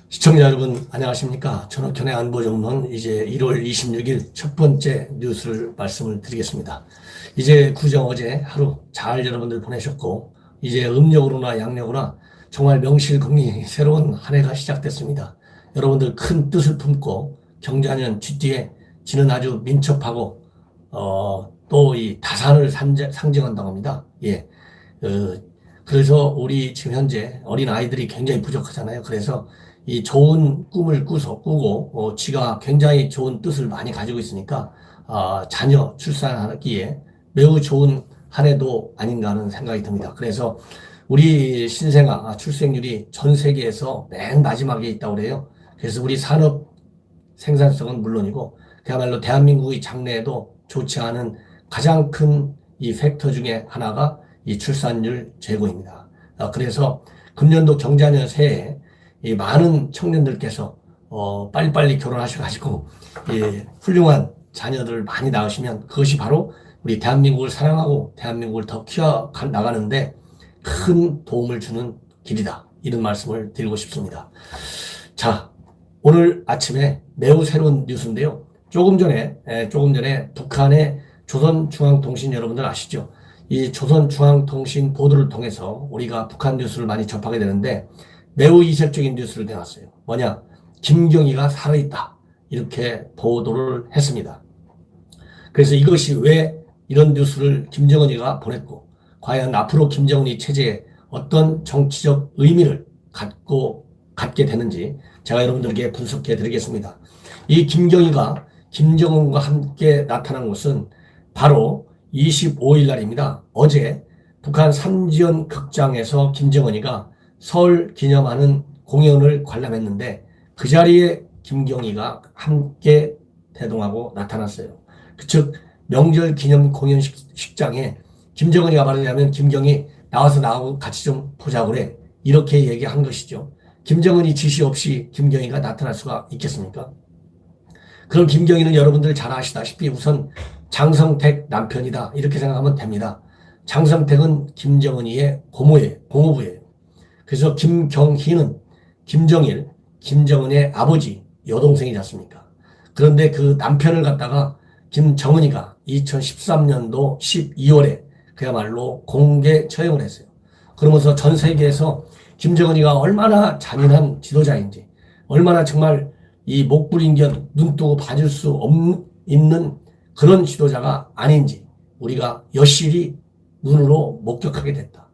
시청자 여러분 안녕하십니까. 전옥현의 안보정론 이제 1월 26일 첫 번째 뉴스를 말씀을 드리겠습니다. 이제 구정 어제 하루 잘 여러분들 보내셨고 이제 음력으로나 양력으로나 정말 명실공히 새로운 한 해가 시작됐습니다. 여러분들 큰 뜻을 품고 경자년 쥐띠에 지는 아주 민첩하고 또 이 다산을 상징한다고 합니다. 예. 그래서 우리 지금 현재 어린 아이들이 굉장히 부족하잖아요. 그래서 이 좋은 꿈을 꾸고 지가 굉장히 좋은 뜻을 많이 가지고 있으니까 자녀 출산하기에 매우 좋은 한 해도 아닌가 하는 생각이 듭니다. 그래서 우리 신생아 출생률이 전 세계에서 맨 마지막에 있다고 그래요. 그래서 우리 산업 생산성은 물론이고 그야말로 대한민국의 장래에도 좋지 않은 가장 큰 이 팩터 중에 하나가 이 출산율 제고입니다. 그래서 금년도 경자년 새해 이 많은 청년들께서 빨리빨리 결혼하셔가지고 훌륭한 자녀들을 많이 낳으시면 그것이 바로 우리 대한민국을 사랑하고 대한민국을 더 키워 나가는데 큰 도움을 주는 길이다. 이런 말씀을 드리고 싶습니다. 자, 오늘 아침에 매우 새로운 뉴스인데요. 조금 전에 북한의 조선중앙통신 여러분들 아시죠? 이 조선중앙통신 보도를 통해서 우리가 북한 뉴스를 많이 접하게 되는데 매우 이색적인 뉴스를 내놨어요. 뭐냐? 김경희가 살아있다. 이렇게 보도를 했습니다. 그래서 이것이 왜 이런 뉴스를 김정은이가 보냈고 과연 앞으로 김정은이 체제에 어떤 정치적 의미를 갖게 되는지 제가 여러분들에게 분석해 드리겠습니다. 이 김경희가 김정은과 함께 나타난 것은 바로 25일 날입니다. 어제 북한 삼지연 극장에서 김정은이가 설 기념하는 공연을 관람했는데 그 자리에 김경희가 함께 대동하고 나타났어요. 즉 명절 기념 공연식장에 김정은이가 말하자면 김경희 나하고 같이 좀 보자고 그래. 이렇게 얘기한 것이죠. 김정은이 지시 없이 김경희가 나타날 수가 있겠습니까? 그럼 김경희는 여러분들 잘 아시다시피 우선 장성택 남편이다. 이렇게 생각하면 됩니다. 장성택은 김정은이의 고모부예요. 그래서 김경희는 김정일, 김정은의 아버지 여동생이지 않습니까? 그런데 그 남편을 갖다가 김정은이가 2013년도 12월에 그야말로 공개 처형을 했어요. 그러면서 전 세계에서 김정은이가 얼마나 잔인한 지도자인지, 얼마나 정말 이 목불인견 눈 뜨고 봐줄 수 있는 그런 지도자가 아닌지 우리가 여실히 눈으로 목격하게 됐다.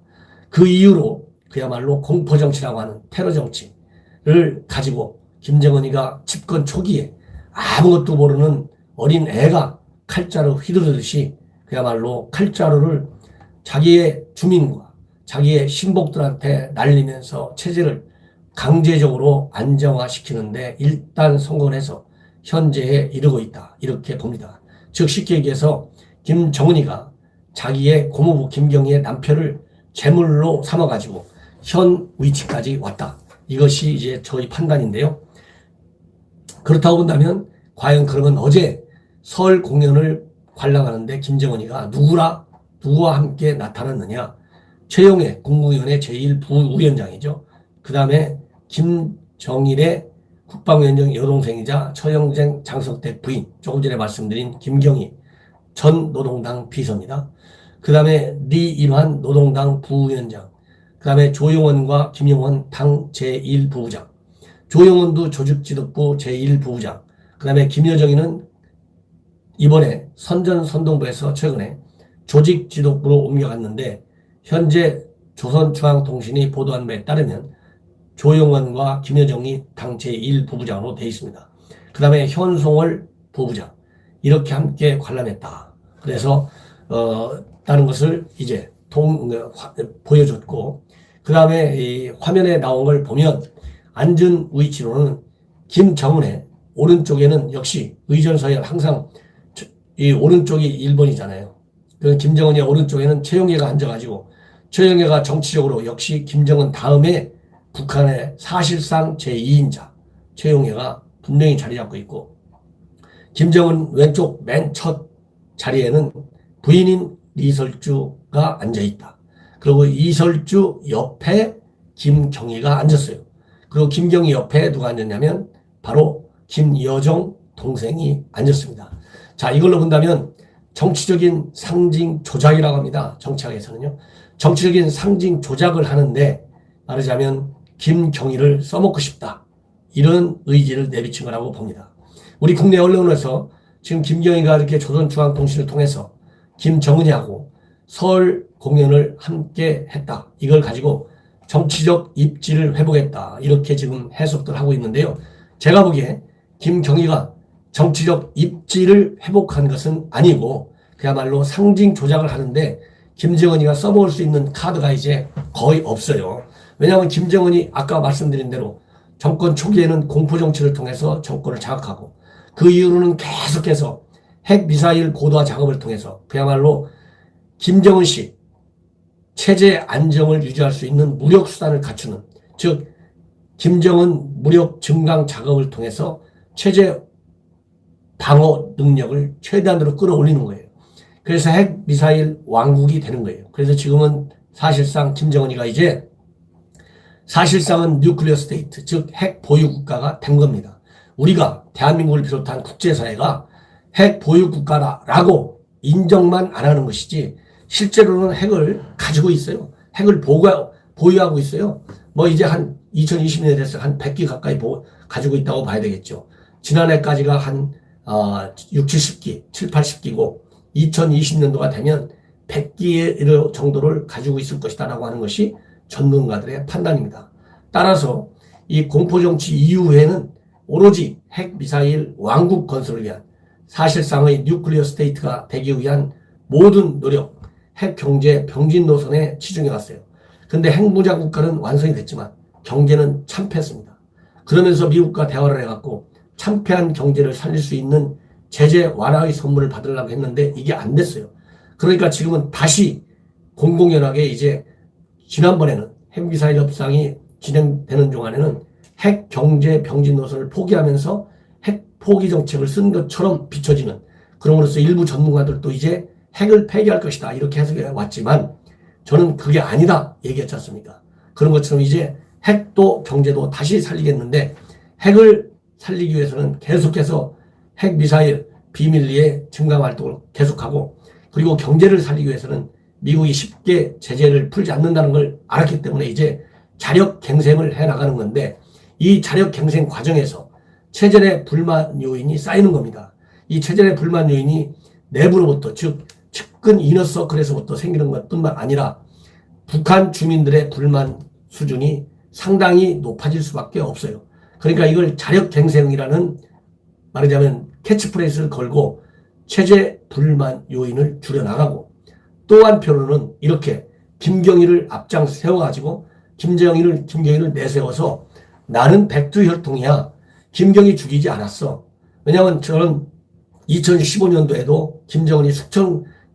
그 이후로 그야말로 공포정치라고 하는 테러정치를 가지고 김정은이가 집권 초기에 아무것도 모르는 어린 애가 칼자루 휘두르듯이 그야말로 칼자루를 자기의 주민과 자기의 신복들한테 날리면서 체제를 강제적으로 안정화시키는데 일단 성공해서 현재에 이르고 있다. 이렇게 봅니다. 즉 쉽게 얘기해서 김정은이가 자기의 고모부 김경희의 남편을 제물로 삼아가지고 현 위치까지 왔다. 이것이 이제 저희 판단인데요. 그렇다고 본다면 과연 그러면 어제 설 공연을 관람하는데 김정은이가 누구와 함께 나타났느냐? 최용해 국무위원회 제1부위원장이죠. 그 다음에 김정일의 국방위원장 여동생이자 처형된 장성택 부인, 조금 전에 말씀드린 김경희 전 노동당 비서입니다. 그 다음에 리일환 노동당 부위원장, 그 다음에 조용원과 김용원 당 제1부부장, 조용원도 조직지도부 제1부부장, 그 다음에 김여정이는 이번에 선전선동부에서 최근에 조직지도부로 옮겨갔는데 현재 조선중앙통신이 보도한 바에 따르면 조용원과 김여정이 당 제1부부장으로 되어 있습니다. 그 다음에 현송월 부부장 이렇게 함께 관람했다. 그래서 다른 것을 이제 보여줬고 그 다음에 이 화면에 나온 걸 보면 앉은 위치로는 김정은의 오른쪽에는 역시 의전서열 항상 이 오른쪽이 1번이잖아요. 그 김정은의 오른쪽에는 최용해가 앉아가지고 최용해가 정치적으로 역시 김정은 다음에 북한의 사실상 제2인자 최용해가 분명히 자리 잡고 있고 김정은 왼쪽 맨 첫 자리에는 부인인 이설주가 앉아있다. 그리고 이설주 옆에 김경희가 앉았어요. 그리고 김경희 옆에 누가 앉았냐면 바로 김여정 동생이 앉았습니다. 자, 이걸로 본다면 정치적인 상징 조작이라고 합니다. 정치학에서는요. 정치적인 상징 조작을 하는데 말하자면 김경희를 써먹고 싶다. 이런 의지를 내비친 거라고 봅니다. 우리 국내 언론에서 지금 김경희가 이렇게 조선중앙통신을 통해서 김정은이하고 설 공연을 함께 했다. 이걸 가지고 정치적 입지를 회복했다. 이렇게 지금 해석들 하고 있는데요. 제가 보기에 김경희가 정치적 입지를 회복한 것은 아니고 그야말로 상징 조작을 하는데 김정은이가 써먹을 수 있는 카드가 이제 거의 없어요. 왜냐하면 김정은이 아까 말씀드린 대로 정권 초기에는 공포정치를 통해서 정권을 장악하고 그 이후로는 계속해서 핵미사일 고도화 작업을 통해서 그야말로 김정은 씨 체제 안정을 유지할 수 있는 무력 수단을 갖추는, 즉 김정은 무력 증강 작업을 통해서 체제 방어 능력을 최대한으로 끌어올리는 거예요. 그래서 핵미사일 왕국이 되는 거예요. 그래서 지금은 사실상 김정은이가 이제 사실상은 뉴클리어 스테이트, 즉 핵 보유 국가가 된 겁니다. 우리가 대한민국을 비롯한 국제사회가 핵 보유 국가라고 인정만 안 하는 것이지 실제로는 핵을 가지고 있어요. 핵을 보유하고 있어요. 뭐 이제 한 2020년에 대해서 한 100기 가까이 가지고 있다고 봐야 되겠죠. 지난해까지가 한 6, 70기, 7, 80기고 2020년도가 되면 100기 정도를 가지고 있을 것이다 라고 하는 것이 전문가들의 판단입니다. 따라서 이 공포정치 이후에는 오로지 핵미사일 왕국 건설을 위한 사실상의 뉴클리어 스테이트가 되기 위한 모든 노력, 핵경제 병진 노선에 치중해 갔어요. 근데 핵무장 국가는 완성이 됐지만 경제는 참패했습니다. 그러면서 미국과 대화를 해갖고 참패한 경제를 살릴 수 있는 제재 완화의 선물을 받으려고 했는데 이게 안 됐어요. 그러니까 지금은 다시 공공연하게 이제 지난번에는 핵미사일 협상이 진행되는 동안에는 핵 경제 병진 노선을 포기하면서 핵 포기 정책을 쓴 것처럼 비춰지는, 그럼으로써 일부 전문가들도 이제 핵을 폐기할 것이다 이렇게 해석해 왔지만 저는 그게 아니다 얘기했지 않습니까? 그런 것처럼 이제 핵도 경제도 다시 살리겠는데 핵을 살리기 위해서는 계속해서 핵미사일 비밀리에 증강 활동을 계속하고, 그리고 경제를 살리기 위해서는 미국이 쉽게 제재를 풀지 않는다는 걸 알았기 때문에 이제 자력갱생을 해나가는 건데, 이 자력갱생 과정에서 체제 내 불만 요인이 쌓이는 겁니다. 이 체제 내 불만 요인이 내부로부터, 즉 측근 이너서클에서부터 생기는 것뿐만 아니라 북한 주민들의 불만 수준이 상당히 높아질 수밖에 없어요. 그러니까 이걸 자력갱생이라는, 말하자면 캐치프레이즈를 걸고 체제 불만 요인을 줄여나가고, 또 한편으로는 이렇게 김경희를 앞장 세워가지고 김경희를 내세워서 나는 백두혈통이야. 김경희 죽이지 않았어. 왜냐하면 저는 2015년도에도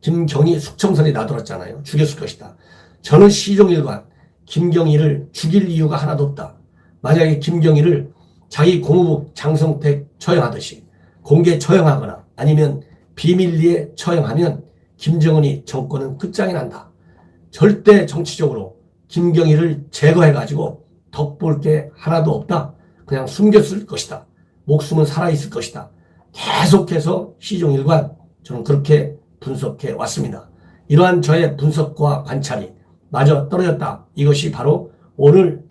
김경희 숙청설이 나돌았잖아요. 죽였을 것이다. 저는 시종일관 김경희를 죽일 이유가 하나도 없다. 만약에 김경희를 자기 고모부 장성택 처형하듯이 공개 처형하거나 아니면 비밀리에 처형하면 김정은이 정권은 끝장이 난다. 절대 정치적으로 김경희를 제거해가지고 덕볼 게 하나도 없다. 그냥 숨겼을 것이다. 목숨은 살아있을 것이다. 계속해서 시종일관 저는 그렇게 분석해 왔습니다. 이러한 저의 분석과 관찰이 마저 떨어졌다. 이것이 바로 오늘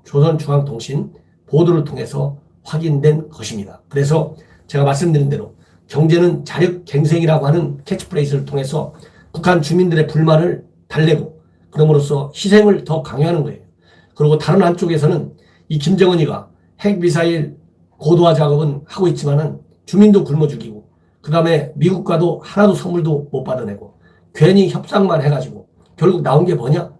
조선중앙통신 보도를 통해서 확인된 것입니다. 그래서 제가 말씀드린 대로 경제는 자력갱생이라고 하는 캐치프레이즈를 통해서 북한 주민들의 불만을 달래고 그럼으로써 희생을 더 강요하는 거예요. 그리고 다른 한쪽에서는 이 김정은이가 핵미사일 고도화 작업은 하고 있지만은 주민도 굶어 죽이고 그 다음에 미국과도 하나도 선물도 못 받아내고 괜히 협상만 해가지고 결국 나온 게 뭐냐?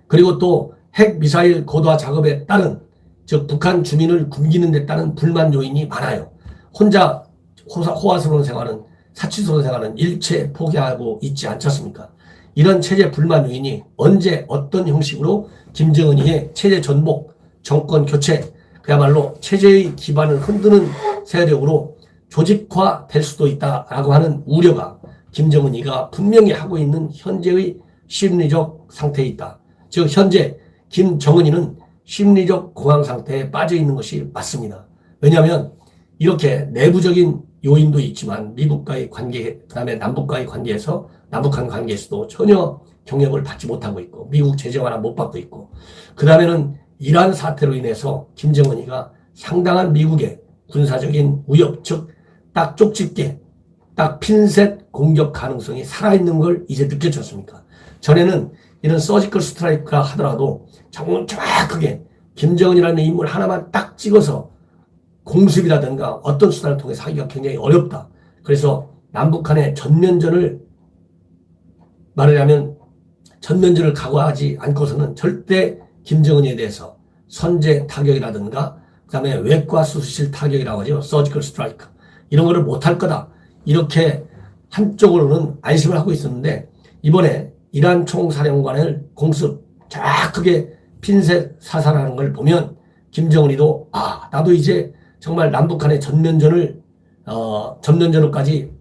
그리고 또 핵미사일 고도화 작업에 따른, 즉 북한 주민을 굶기는 데 따른 불만 요인이 많아요. 혼자 호화스러운 생활은, 사치스러운 생활은 일체 포기하고 있지 않지 않습니까? 이런 체제 불만 요인이 언제 어떤 형식으로 김정은이의 체제 전복, 정권 교체, 그야말로 체제의 기반을 흔드는 세력으로 조직화 될 수도 있다라고 하는 우려가 김정은이가 분명히 하고 있는 현재의 심리적 상태에 있다. 즉 현재 김정은이는 심리적 공황 상태에 빠져 있는 것이 맞습니다. 왜냐하면 이렇게 내부적인 요인도 있지만 미국과의 관계, 그다음에 남북과의 관계에서 남북한 관계에서도 전혀 경협을 받지 못하고 있고 미국 제재 완화 못 받고 있고 그다음에는 이란 사태로 인해서 김정은이가 상당한 미국의 군사적인 위협, 즉 딱 쪽집게, 딱 핀셋 공격 가능성이 살아있는 걸 이제 느껴졌습니까? 전에는 이런 서지컬 스트라이크가 하더라도 정확하게 김정은이라는 인물 하나만 딱 찍어서 공습이라든가 어떤 수단을 통해서 하기가 굉장히 어렵다. 그래서 남북한의 전면전을 말하자면 전면전을 각오하지 않고서는 절대 김정은에 대해서 선제 타격이라든가 그다음에 외과 수술 타격이라고 하죠. 서지컬 스트라이크. 이런 거를 못할 거다. 이렇게 한쪽으로는 안심을 하고 있었는데 이번에 이란 총사령관을 공습 정확하게 핀셋 사살하는 걸 보면 김정은이도 나도 이제 정말 남북한의 전면전으로까지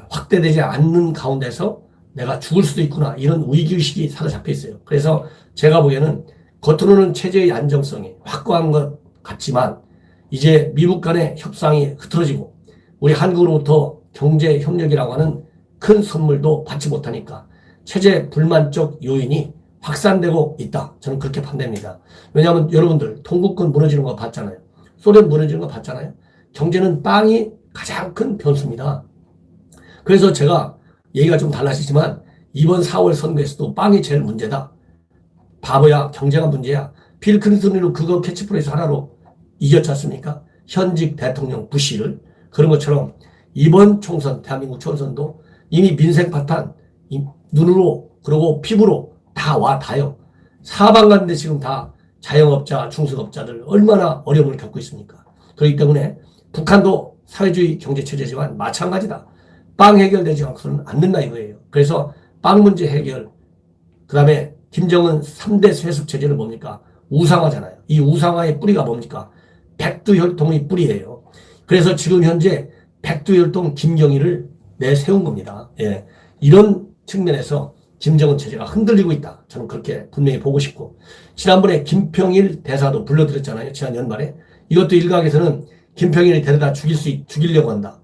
확대되지 않는 가운데서 내가 죽을 수도 있구나 이런 위기의식이 사로잡혀 있어요. 그래서 제가 보기에는 겉으로는 체제의 안정성이 확고한 것 같지만 이제 미국 간의 협상이 흐트러지고 우리 한국으로부터 경제 협력이라고 하는 큰 선물도 받지 못하니까 체제 불만적 요인이 확산되고 있다. 저는 그렇게 판단합니다. 왜냐하면 여러분들 동구권 무너지는 거 봤잖아요. 소련 무너지는 거 봤잖아요. 경제는 빵이 가장 큰 변수입니다. 그래서 제가 얘기가 좀 달라지지만 이번 4월 선거에서도 빵이 제일 문제다. 바보야, 경제가 문제야. 빌 클린턴으로 그거 캐치프레이즈 하나로 이겼지 않습니까? 현직 대통령 부시를. 그런 것처럼 이번 총선, 대한민국 총선도 이미 민생 파탄, 눈으로, 그리고 피부로 다 와 닿아요. 사방 가는데 지금 다 자영업자, 중소업자들 얼마나 어려움을 겪고 있습니까? 그렇기 때문에 북한도 사회주의 경제체제지만 마찬가지다. 빵 해결되지 않고서는 안 된다 이거예요. 그래서 빵 문제 해결, 그 다음에 김정은 3대 세습체제는 뭡니까? 우상화잖아요. 이 우상화의 뿌리가 뭡니까? 백두혈통의 뿌리예요. 그래서 지금 현재 백두혈통 김경일을 내세운 겁니다. 예. 이런 측면에서 김정은 체제가 흔들리고 있다. 저는 그렇게 분명히 보고 싶고 지난번에 김평일 대사도 불러드렸잖아요. 지난 연말에. 이것도 일각에서는 김평일이 데려다 죽이려고 한다.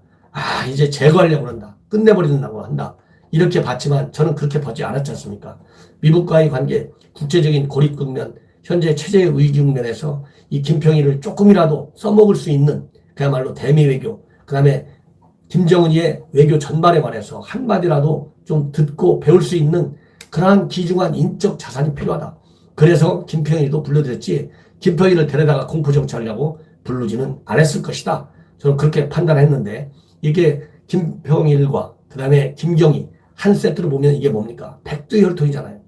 이제 제거하려고 한다. 끝내버린다고 한다. 이렇게 봤지만 저는 그렇게 보지 않았지 않습니까? 미국과의 관계, 국제적인 고립 국면, 현재 체제의 위기 국면에서 이 김평일을 조금이라도 써먹을 수 있는 그야말로 대미 외교, 그 다음에 김정은이의 외교 전반에 관해서 한마디라도 좀 듣고 배울 수 있는 그러한 귀중한 인적 자산이 필요하다. 그래서 김평일도 불러드렸지 김평일을 데려다가 공포정치하려고 부르지는 않았을 것이다. 저는 그렇게 판단했는데 이게 김평일과 그 다음에 김경희 한 세트로 보면 이게 뭡니까? 백두혈통이잖아요.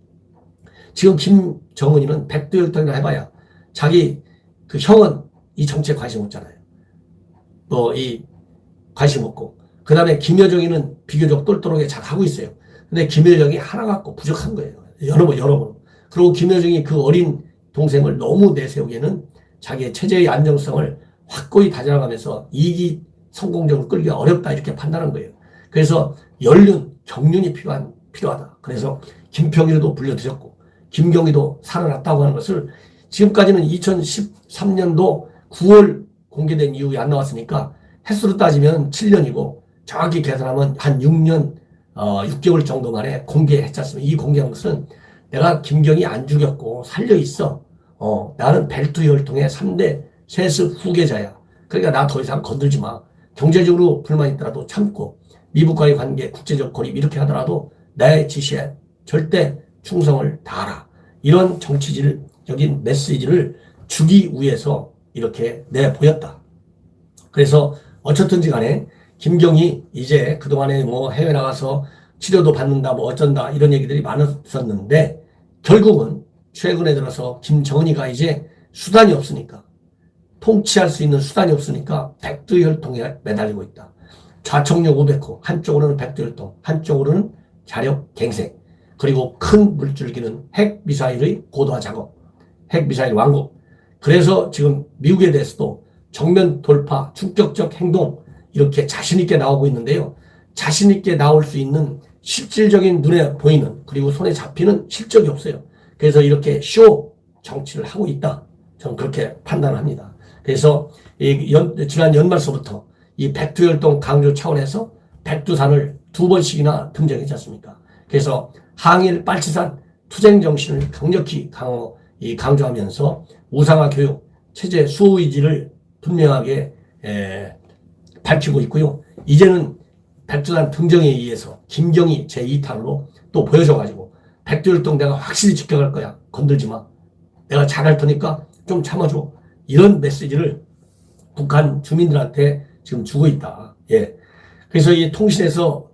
지금 김정은이는 백두혈통이라 해봐야 자기 그 형은 이 정치에 관심 없잖아요. 이 관심 없고 그 다음에 김여정이는 비교적 똘똘하게 잘 하고 있어요. 근데 김여정이 하나 갖고 부족한 거예요. 여러 번. 그리고 김여정이 그 어린 동생을 너무 내세우기에는 자기의 체제의 안정성을 확고히 다져나가면서 이익이 성공적으로 끌기가 어렵다 이렇게 판단한 거예요. 그래서 연륜, 경륜이 필요하다. 그래서 김평일도 불려드렸고 김경희도 살아났다고 하는 것을 지금까지는 2013년도 9월 공개된 이후에 안 나왔으니까 횟수로 따지면 7년이고 정확히 계산하면 한 6년 6개월 정도 만에 공개했지 않습니까? 이 공개한 것은 내가 김경희 안 죽였고 살려있어. 나는 벨트혈통의 3대 세습 후계자야. 그러니까 나 더 이상 건들지 마. 경제적으로 불만 있더라도 참고 미국과의 관계, 국제적 고립 이렇게 하더라도 나의 지시에 절대 충성을 다하라. 이런 정치적인 메시지를 주기 위해서 이렇게 내보였다. 그래서 어쨌든지 간에 김경희 이제 그동안에 해외 나가서 치료도 받는다 어쩐다 이런 얘기들이 많았었는데 결국은 최근에 들어서 김정은이가 이제 수단이 없으니까 통치할 수 있는 수단이 없으니까 백두혈통에 매달리고 있다. 좌청력 500호 한쪽으로는 백두혈통 한쪽으로는 자력 갱생 그리고 큰 물줄기는 핵미사일의 고도화 작업 핵미사일 왕국 그래서 지금 미국에 대해서도 정면 돌파, 충격적 행동 이렇게 자신 있게 나오고 있는데요. 자신 있게 나올 수 있는 실질적인 눈에 보이는 그리고 손에 잡히는 실적이 없어요. 그래서 이렇게 쇼 정치를 하고 있다. 저는 그렇게 판단합니다. 그래서 지난 연말서부터 이 백두혈통 강조 차원에서 백두산을 2번씩이나 등장했지 않습니까? 그래서 항일 빨치산 투쟁 정신을 강력히 강조하면서 우상화 교육, 체제 수호 의지를 분명하게 밝히고 있고요. 이제는 백두산 등정에 의해서 김경희 제2탄으로 또 보여줘가지고 백두혈통 내가 확실히 지켜갈 거야. 건들지 마. 내가 잘할 테니까 좀 참아줘. 이런 메시지를 북한 주민들한테 지금 주고 있다. 예. 그래서 이 통신에서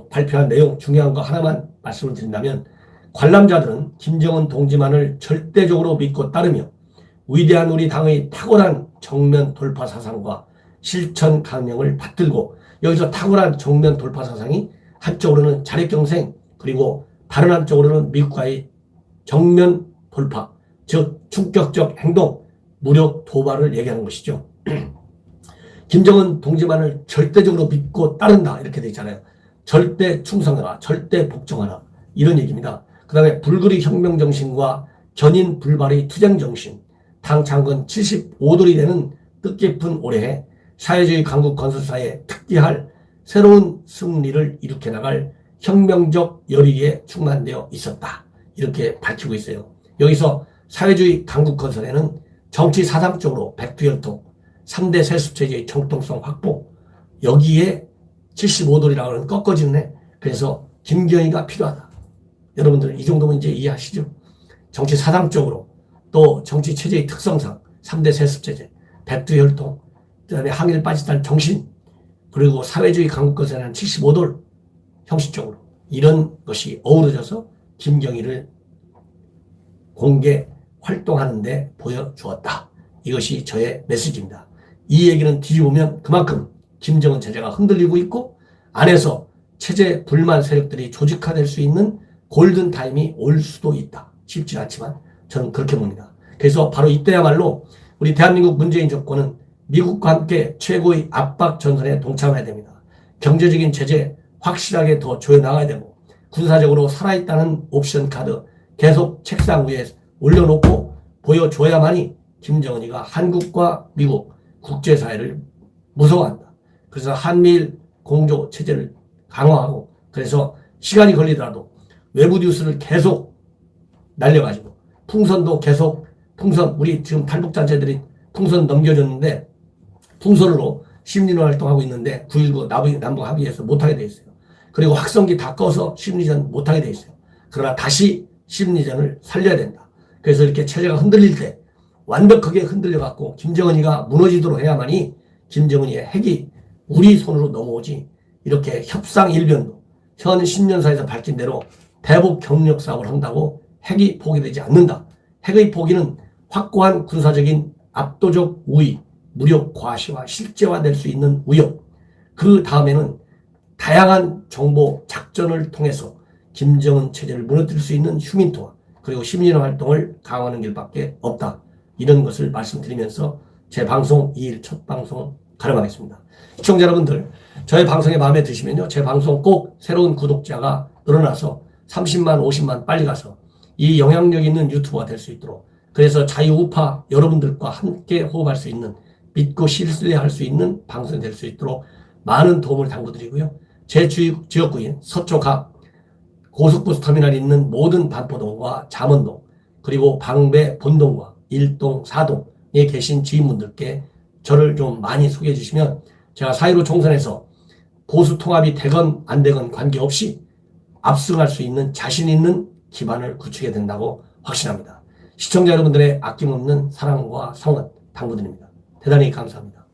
발표한 내용 중요한 거 하나만 말씀을 드린다면 관람자들은 김정은 동지만을 절대적으로 믿고 따르며 위대한 우리 당의 탁월한 정면 돌파 사상과 실천 강령을 받들고 여기서 탁월한 정면 돌파 사상이 한쪽으로는 자력경생 그리고 다른 한쪽으로는 미국과의 정면 돌파 즉 충격적 행동 무력 도발을 얘기하는 것이죠. 김정은 동지만을 절대적으로 믿고 따른다 이렇게 돼 있잖아요. 절대 충성하라 절대 복종하라 이런 얘기입니다. 그 다음에 불그리 혁명정신과 견인 불발의 투쟁정신 당 창건 75돌이 되는 뜻깊은 올해에 사회주의 강국 건설사에 특기할 새로운 승리를 일으켜 나갈 혁명적 열의에 충만되어 있었다. 이렇게 밝히고 있어요. 여기서 사회주의 강국 건설에는 정치 사상적으로 백두혈통 3대 세습체제의 정통성 확보 여기에 75돌이라고 하는 꺾어지는 해. 그래서 김경희가 필요하다. 여러분들 이 정도면 이제 이해하시죠? 정치 사상적으로 또 정치 체제의 특성상 3대 세습체제 백두혈통 그다음에 항일 빠지단 정신 그리고 사회주의 강국 건설에는 75돌 형식적으로 이런 것이 어우러져서 김경희를 공개 활동하는데 보여주었다. 이것이 저의 메시지입니다. 이 얘기는 뒤집으면 그만큼 김정은 체제가 흔들리고 있고 안에서 체제 불만 세력들이 조직화될 수 있는 골든타임이 올 수도 있다. 쉽지 않지만 저는 그렇게 봅니다. 그래서 바로 이때야말로 우리 대한민국 문재인 정권은 미국과 함께 최고의 압박 전선에 동참해야 됩니다. 경제적인 제재 확실하게 더 조여나가야 되고 군사적으로 살아있다는 옵션 카드 계속 책상 위에 올려놓고 보여줘야만이 김정은이가 한국과 미국 국제사회를 무서워한다. 그래서 한미일 공조 체제를 강화하고 그래서 시간이 걸리더라도 외부 뉴스를 계속 날려가지고 풍선도 계속 우리 지금 탈북단체들이 풍선 넘겨줬는데 풍선으로 심리전 활동하고 있는데 9.19 남북 합의에서 못하게 돼 있어요. 그리고 확성기 다 꺼서 심리전 못하게 돼 있어요. 그러나 다시 심리전을 살려야 된다. 그래서 이렇게 체제가 흔들릴 때 완벽하게 흔들려갖고 김정은이가 무너지도록 해야만이 김정은이의 핵이 우리 손으로 넘어오지 이렇게 협상 일변도 현 신년사에서 밝힌 대로 대북 경력 사업을 한다고 핵이 포기되지 않는다. 핵의 포기는 확고한 군사적인 압도적 우위, 무력 과시와 실제화될 수 있는 위협. 그 다음에는 다양한 정보 작전을 통해서 김정은 체제를 무너뜨릴 수 있는 휴민토화 그리고 심리전 활동을 강화하는 길밖에 없다. 이런 것을 말씀드리면서 제 방송 2일 첫 방송 가름하겠습니다. 시청자 여러분들 저의 방송에 마음에 드시면요. 제 방송 꼭 새로운 구독자가 늘어나서 30만 50만 빨리 가서 이 영향력 있는 유튜버가 될 수 있도록 그래서 자유우파 여러분들과 함께 호흡할 수 있는 믿고 신뢰할 수 있는 방송이 될 수 있도록 많은 도움을 당부드리고요. 제 지역구인 서초갑 고속버스 터미널이 있는 모든 반포동과 잠원동 그리고 방배 본동과 1동 4동에 계신 지인분들께 저를 좀 많이 소개해 주시면 제가 4.15 총선에서 보수 통합이 되건 안 되건 관계없이 압승할 수 있는 자신 있는 기반을 구축해야 된다고 확신합니다. 시청자 여러분들의 아낌없는 사랑과 성원 당부드립니다. 대단히 감사합니다.